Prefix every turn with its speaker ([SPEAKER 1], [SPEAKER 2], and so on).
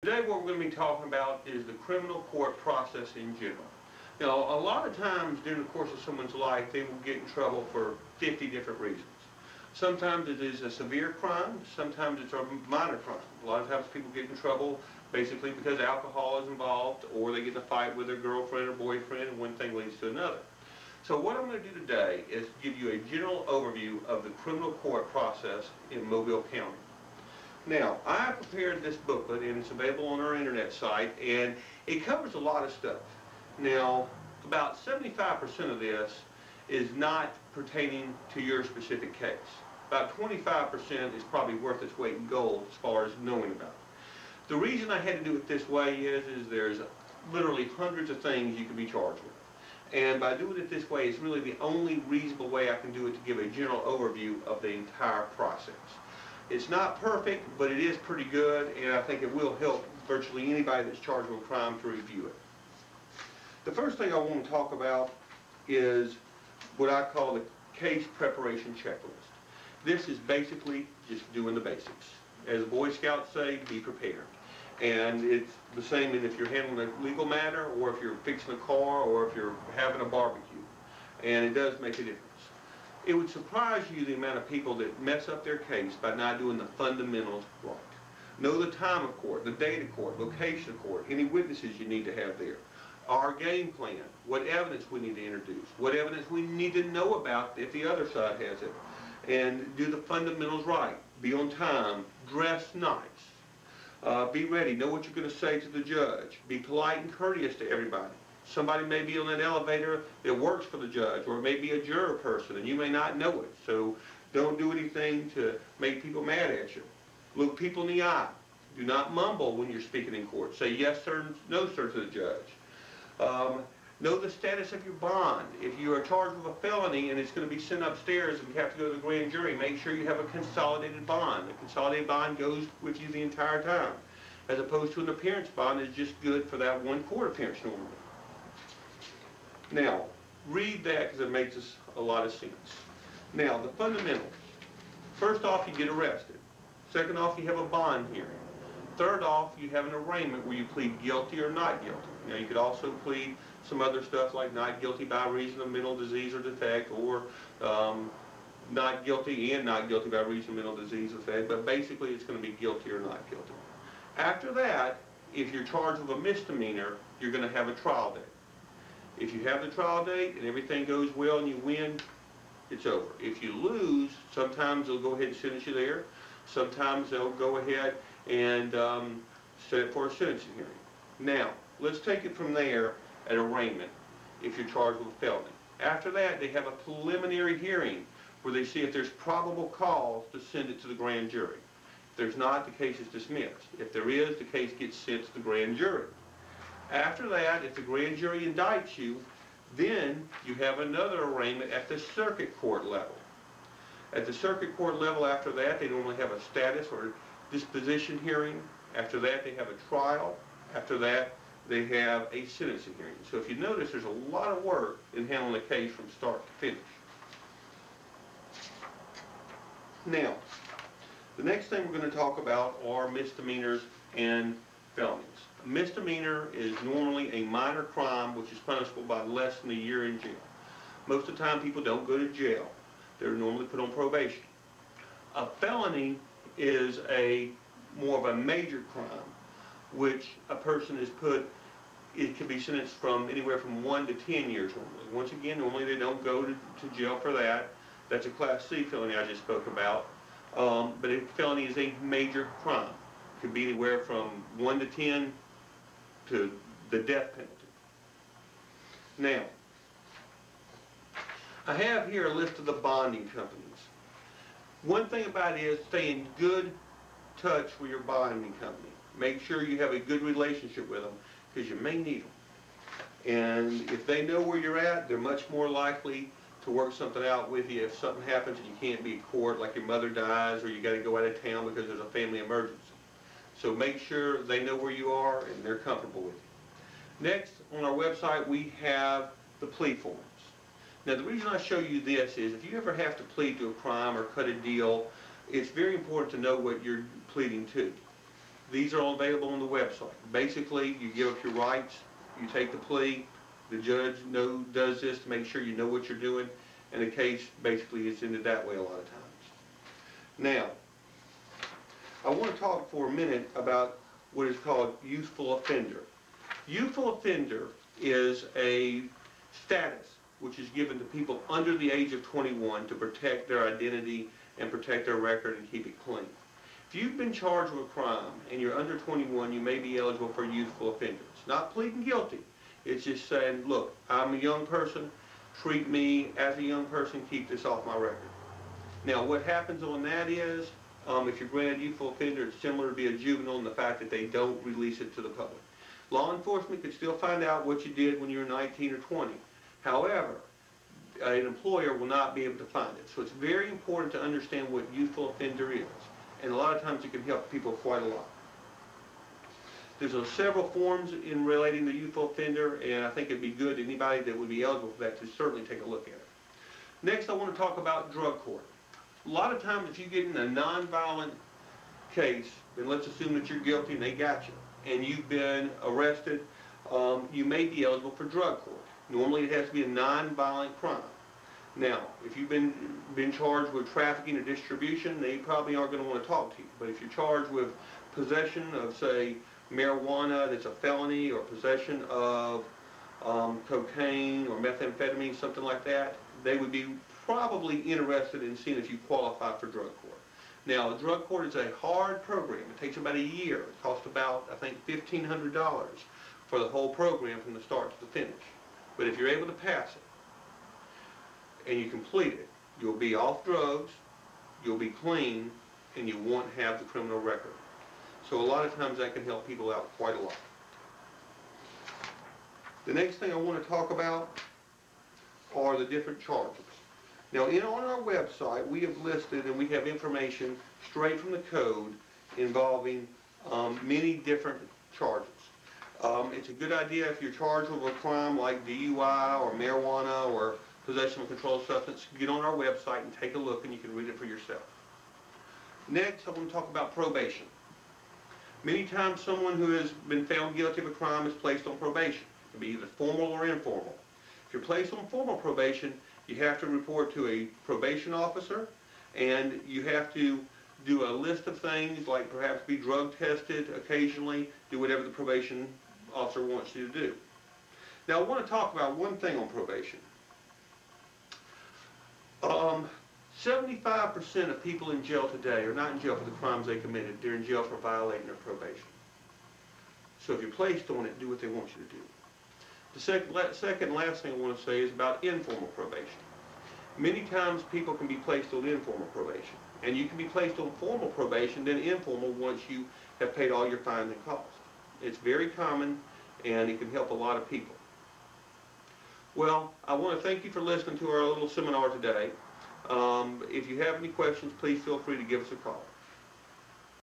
[SPEAKER 1] Today what we're going to be talking about is the criminal court process in general. Now, a lot of times during the course of someone's life, they will get in trouble for 50 different reasons. Sometimes it is a severe crime, sometimes it's a minor crime. A lot of times people get in trouble basically because alcohol is involved, or they get in a fight with their girlfriend or boyfriend, and one thing leads to another. So what I'm going to do today is give you a general overview of the criminal court process in Mobile County. Now, I prepared this booklet, and it's available on our internet site, and it covers a lot of stuff. Now, about 75% of this is not pertaining to your specific case. About 25% is probably worth its weight in gold as far as knowing about it. The reason I had to do it this way is there's literally hundreds of things you can be charged with. And by doing it this way, it's really the only reasonable way I can do it to give a general overview of the entire process. It's not perfect, but it is pretty good, and I think it will help virtually anybody that's charged with a crime to review it. The first thing I want to talk about is what I call the case preparation checklist. This is basically just doing the basics. As the Boy Scouts say, be prepared. And it's the same if you're handling a legal matter, or if you're fixing a car, or if you're having a barbecue. And it does make a difference. It would surprise you the amount of people that mess up their case by not doing the fundamentals right. Know the time of court, the date of court, location of court, any witnesses you need to have there. Our game plan, what evidence we need to introduce, what evidence we need to know about if the other side has it. And do the fundamentals right. Be on time, dress nice. Be ready, know what you're going to say to the judge. Be polite and courteous to everybody. Somebody may be on that elevator that works for the judge, or maybe a juror person, and you may not know it. So don't do anything to make people mad at you. Look people in the eye. Do not mumble when you're speaking in court. Say yes sir, no sir to the judge. Know the status of your bond. If you are charged with a felony and it's going to be sent upstairs and you have to go to the grand jury, make sure you have a consolidated bond. A consolidated bond goes with you the entire time, as opposed to an appearance bond is just good for that one court appearance normally. Now, read that because it makes a lot of sense. Now, the fundamentals. First off, you get arrested. Second off, you have a bond hearing. Third off, you have an arraignment where you plead guilty or not guilty. Now, you could also plead some other stuff like not guilty by reason of mental disease or defect, or not guilty and not guilty by reason of mental disease or defect, but basically it's going to be guilty or not guilty. After that, if you're charged with a misdemeanor, you're going to have a trial date. If you have the trial date and everything goes well and you win, it's over. If you lose, sometimes they'll go ahead and sentence you there. Sometimes they'll go ahead and set it for a sentencing hearing. Now, let's take it from there at arraignment if you're charged with a felony. After that, they have a preliminary hearing where they see if there's probable cause to send it to the grand jury. If there's not, the case is dismissed. If there is, the case gets sent to the grand jury. After that, if the grand jury indicts you, then you have another arraignment at the circuit court level. At the circuit court level after that, they normally have a status or disposition hearing. After that, they have a trial. After that, they have a sentencing hearing. So if you notice, there's a lot of work in handling a case from start to finish. Now, the next thing we're going to talk about are misdemeanors and felonies. A misdemeanor is normally a minor crime which is punishable by less than a year in jail. Most of the time people don't go to jail. They're normally put on probation. A felony is more of a major crime which a person is put, it can be sentenced from anywhere from 1 to 10 years normally. Once again, normally they don't go to jail for that. That's a Class C felony I just spoke about. But a felony is a major crime. It could be anywhere from 1 to 10 to the death penalty. Now, I have here a list of the bonding companies. One thing about it is stay in good touch with your bonding company. Make sure you have a good relationship with them because you may need them. And if they know where you're at, they're much more likely to work something out with you if something happens and you can't be in court, like your mother dies or you got to go out of town because there's a family emergency. So make sure they know where you are and they're comfortable with you. Next, on our website, we have the plea forms. Now, the reason I show you this is if you ever have to plead to a crime or cut a deal, it's very important to know what you're pleading to. These are all available on the website. Basically, you give up your rights, you take the plea, the judge does this to make sure you know what you're doing, and the case basically is ended that way a lot of times. Now, I want to talk for a minute about what is called youthful offender. Youthful offender is a status which is given to people under the age of 21 to protect their identity and protect their record and keep it clean. If you've been charged with a crime and you're under 21, you may be eligible for youthful offender. It's not pleading guilty. It's just saying, look, I'm a young person, treat me as a young person, keep this off my record. Now, what happens on that is, if you're granted youthful offender, it's similar to be a juvenile in the fact that they don't release it to the public. Law enforcement could still find out what you did when you were 19 or 20. However, an employer will not be able to find it. So it's very important to understand what youthful offender is. And a lot of times it can help people quite a lot. There's several forms in relating to youthful offender, and I think it'd be good, anybody that would be eligible for that, to certainly take a look at it. Next, I want to talk about drug court. A lot of times if you get in a nonviolent case, then let's assume that you're guilty and they got you, and you've been arrested, you may be eligible for drug court. Normally it has to be a nonviolent crime. Now, if you've been charged with trafficking or distribution, they probably aren't going to want to talk to you. But if you're charged with possession of, say, marijuana that's a felony, or possession of cocaine or methamphetamine, something like that, they would be probably interested in seeing if you qualify for drug court. Now, drug court is a hard program. It takes about a year. It costs about, I think, $1,500 for the whole program from the start to the finish. But if you're able to pass it and you complete it, you'll be off drugs, you'll be clean, and you won't have the criminal record. So a lot of times that can help people out quite a lot. The next thing I want to talk about are the different charges. Now, on our website, we have listed and we have information straight from the code involving many different charges. It's a good idea if you're charged with a crime like DUI or marijuana or possession of a controlled substance, get on our website and take a look, and you can read it for yourself. Next, I want to talk about probation. Many times someone who has been found guilty of a crime is placed on probation. It can be either formal or informal. If you're placed on formal probation, you have to report to a probation officer, and you have to do a list of things like perhaps be drug tested occasionally, do whatever the probation officer wants you to do. Now, I want to talk about one thing on probation. 75% of people in jail today are not in jail for the crimes they committed. They're in jail for violating their probation. So if you're placed on it, do what they want you to do. The second and last thing I want to say is about informal probation. Many times people can be placed on informal probation. And you can be placed on formal probation, then informal, once you have paid all your fines and costs. It's very common, and it can help a lot of people. Well, I want to thank you for listening to our little seminar today. If you have any questions, please feel free to give us a call.